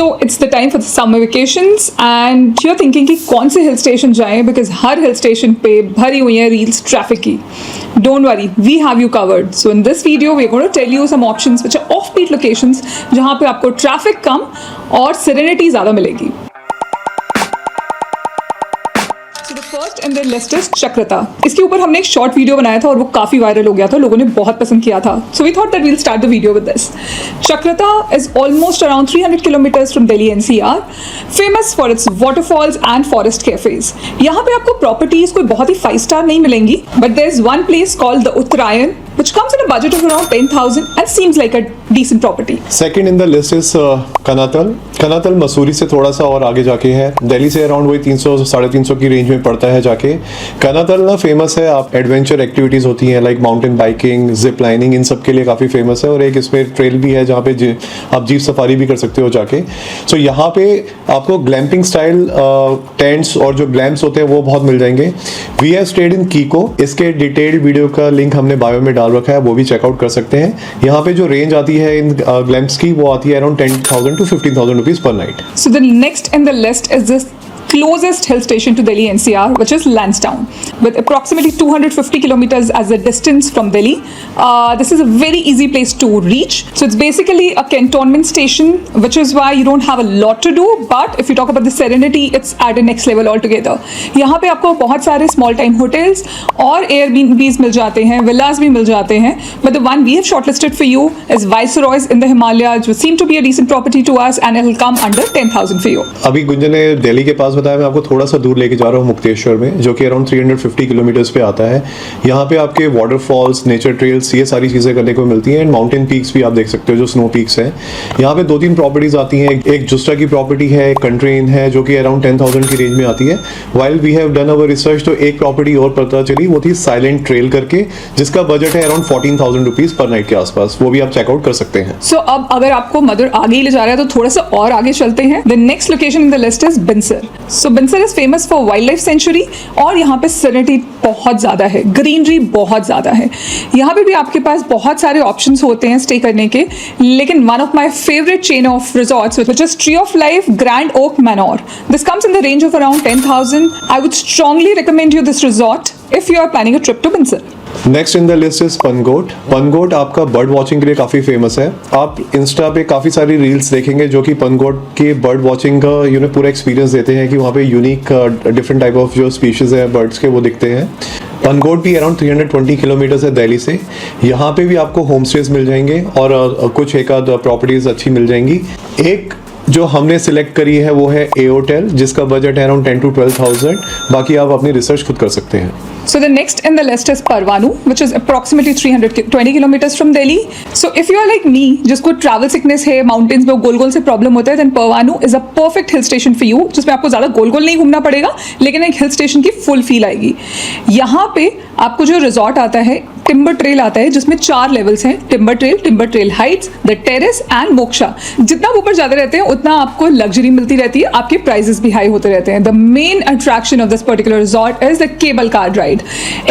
So it's the time for the summer vacations and you're thinking कि कौन से hill station जाएं because her hill station पे भरी हुई है रील्स ट्रैफिक की. Don't worry, we have you covered. So in this video we're going to tell you some options which are offbeat locations जहाँ पे आपको ट्रैफिक कम और सेरेनिटी ज़्यादा मिलेगी. So the first in the list is Chakrata. इसके ऊपर हमने एक शॉर्ट वीडियो बनाया था और वो काफ़ी वायरल हो गया था, लोगों ने बहुत पसंद किया था. So we thought that we'll start the video with this. Chakrata is almost around 300 kilometers from Delhi NCR, famous for its waterfalls and forest cafes. यहाँ पे आपको प्रॉपर्टीज कोई बहुत ही 5 स्टार नहीं मिलेंगी, but there's one place called the Uttarayan, which comes in a budget of around 10,000 and seems like a decent property. Second in the list is Kanatal. Kanatal Mussoorie से थोड़ा सा और आगे जाके है, दिल्ली से अराउंड वही 300-350 की रेंज में पड़ता है जाके. कनातल ना फेमस है, आप एडवेंचर एक्टिविटीज होती हैं like mountain biking, zip lining, इन सब के लिए काफ़ी फेमस है. और एक इसमें ट्रेल भी है जहाँ पे आप जीप सफारी भी कर सकते हो जाके. सो यहाँ पे आपको ग्लैम्पिंग स्टाइल टेंट्स और जो ग्लैम्प्स होते हैं वो बहुत मिल जाएंगे. We have stayed in Kiko. इसके डिटेल्ड वीडियो का लिंक हमने बायो में डाल रखा है, वो भी चेकआउट कर सकते हैं. यहाँ पे जो रेंज आती है इन ग्लैम्प्स की वो आती है around 10,000 to 15,000 rupees per night. So the next in the list is this closest hill station to Delhi NCR, which is Lansdowne, with approximately 250 kilometers as the distance from Delhi. This is a very easy place to reach. So it's basically a cantonment station, which is why you don't have a lot to do. But if you talk about the serenity, it's at a next level altogether. यहाँ पे आपको बहुत सारे small time hotels और Airbnbs मिल जाते हैं, villas भी मिल जाते हैं. But the one we have shortlisted for you is Viceroy's in the Himalayas, which seem to be a decent property to us, and it will come under 10,000 for you. अभी गुंजन ने दिल्ली के पास बताया, मैं आपको थोड़ा सा दूर लेके जा रहा हूँ मुक्तेश्वर में, जो कि अराउंड 350 किलोमीटर्स पे आता है. यहाँ पे आपके वाटरफॉल्स, नेचर ट्रेल्स, ये सारी चीज़ें करने को मिलती हैं. एंड माउंटेन पीक्स भी आप देख सकते हो, जो स्नो पीक्स हैं. यहाँ पे 2-3 प्रॉपर्टीज आती हैं. एक जुस्टा की प्रॉपर्टी है, एक कंट्री इन है, जो कि अराउंड 10,000 की रेंज में आती है. While we have done our research, तो एक प्रॉपर्टी और पता चली, वो थी साइलेंट ट्रेल करके, जिसका बजट है अराउंड 14,000 रुपीज पर नाइट के आसपास. वो भी आप चेकआउट कर सकते हैं. सो अब अगर आपको मदुर आगे ही ले जा रहा है तो थोड़ा सा और आगे चलते हैं. The next location in the list is Binsar. So Binsar is famous for wild life sanctuary और यहाँ पे सेरेनिटी बहुत ज़्यादा है, ग्रीनरी बहुत ज़्यादा है. यहाँ पे भी आपके पास बहुत सारे ऑप्शंस होते हैं स्टे करने के, लेकिन one of my favourite chain of resorts which is Tree of Life Grand Oak Manor. This comes in the range of around 10,000. I would strongly recommend you this resort if you are planning a trip to Binsar. Next in the list is Pangot. Pangot आपका bird watching के लिए काफ़ी famous है. आप Insta पे काफ़ी सारी reels देखेंगे जो कि पनगोट के बर्ड वॉचिंग का पूरा एक्सपीरियंस देते हैं, कि वहाँ पे यूनिक डिफरेंट टाइप ऑफ जो स्पीशीज हैं बर्ड्स के वो दिखते हैं. पनगोट भी अराउंड 320 किलोमीटर्स है दिल्ली से. यहाँ पे भी आपको होम स्टेज मिल जाएंगे और कुछ एक आध प्रॉपर्टीज अच्छी मिल जाएंगी. एक जो हमने सिलेक्ट करी है वो है ए होटल, जिसका बजट है अराउंड 10,000 to 12,000. बाकी आप अपनी रिसर्च खुद कर सकते हैं. So the next in the list is Parvanu, which is approximately 320 kilometers from Delhi. So if you are like me, जिसको travel sickness है, mountains में गोल गोल से problem होता है, then Parvanu is a perfect hill station for you, जिसमें आपको ज़्यादा गोल गोल नहीं घूमना पड़ेगा, लेकिन एक hill station की full feel आएगी. यहाँ पे आपको जो रिजॉर्ट आता है, टिम्बर ट्रेल आता है, जिसमें 4 लेवल्स हैं: timber trail Heights, the terrace and moksha. जितना ऊपर जाते रहते हैं उतना आपको लग्जरी मिलती रहती है, आपके प्राइसेस भी हाई होते रहते हैं. The main attraction of this particular resort is the cable car ride.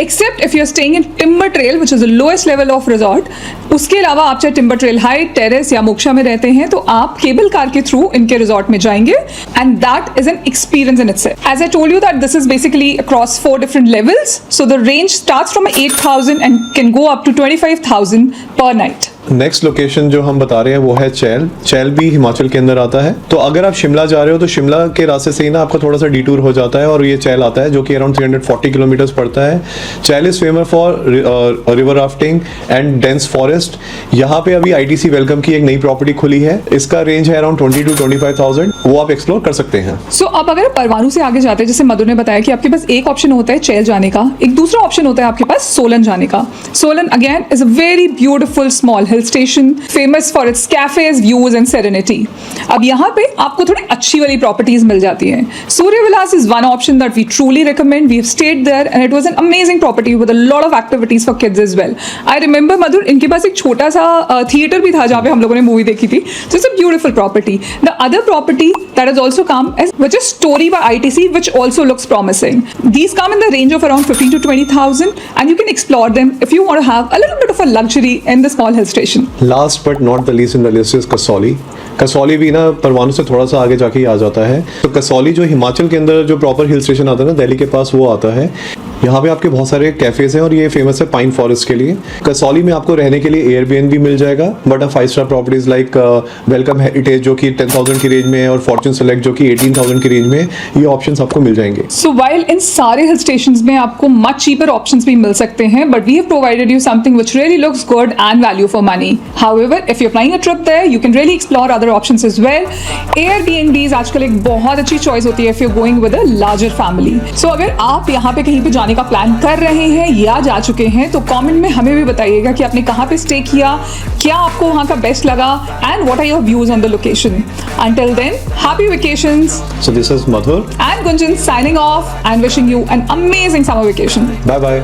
Except if you are staying in Timber Trail which is the lowest level of resort. उसके अलावा आप चाहे टिम्बर ट्रेल हाइट, टेरेस या मोक्षा में रहते हैं तो आप केबल कार के थ्रू इनके रिजॉर्ट में जाएंगे, and that is an experience in itself. As I told you that this is basically across 4 different levels. So the range starts from 8,000 and can go up to 25,000 per night. Next location जो हम बता रहे हैं वो है चैल. चैल भी हिमाचल के अंदर आता है. तो अगर आप शिमला जा रहे हो तो शिमला के रास्ते से ही ना आपका थोड़ा सा डिटूर हो जाता है और ये चैल आता है, जो कि अराउंड 340 किलोमीटर्स पड़ता है. Chail is famous for river rafting and dense forest. यहाँ पे अभी ITC वेलकम की एक नई प्रॉपर्टी खुली है. इसका रेंज है अराउंड 20,000 to 25,000. वो आप एक्सप्लोर कर सकते हैं. सो अब अगर परवाणु से आगे जाते हैं, जैसे मधुर ने बताया कि आपके पास एक ऑप्शन होता है चैल जाने का, एक दूसरा ऑप्शन होता है आपके पास सोलन जाने का. Solan again is a very beautiful small hill station, famous for its cafes, views and serenity. अब यहाँ पे आपको थोड़ी अच्छी वाली प्रॉपर्टीज मिल जाती हैं. Surya Vilas is one option that we truly recommend. We have stayed there and it was an amazing property with a lot of activities for kids as well. I remember Madhur, इनके पास एक छोटा सा थिएटर भी था जहाँ पे हम लोगों ने मूवी देखी थी. So it's a beautiful property. The other property that has also come as which is Story by ITC, which also looks promising. These come in the range of around 15,000 to 20,000 and you can explore them if you want to have a little bit of a luxury in the small hill station. Last but not the least in the list is Kasauli. Kasauli भी ना परवाणू से थोड़ा सा आगे जाके ही आ जाता है। तो कसौली जो हिमाचल के अंदर जो प्रॉपर हिल स्टेशन आता है ना दिल्ली के पास, वो आता है। यहाँ पे आपके बहुत सारे कैफेज हैं और ये फेमस है पाइन फॉरेस्ट के लिए। कसौली में आपको रहने के लिए एयरबीएनबी मिल जाएगा, but 5 star properties like welcome heritage जो कि 10,000 की रेंज में है और फॉर्च्यून सेलेक्ट जो कि 18,000 की रेंज में है, ये ऑप्शंस आपको मिल जाएंगे। So while in सारे हिल स्टेशंस में आपको much cheaper options भी मिल सकते हैं, but we have provided you something which really looks good and value for money. However, if you're planning a trip there, you can really explore other options as well. Airbnbs आजकल एक बहुत अच्छी choice होती है if you're going with a larger family. So अगर आप यहाँ पे कहीं पे जाने का प्लान कर रहे हैं या जा चुके हैं, तो कमेंट में हमें भी बताइएगा कि आपने कहाँ पे स्टे किया, क्या आपको वहाँ का बेस्ट लगा, and what are your views on the location. Until then, happy vacations. So this is Madhur. And Gunjan signing off and wishing you an amazing summer vacation. Bye bye.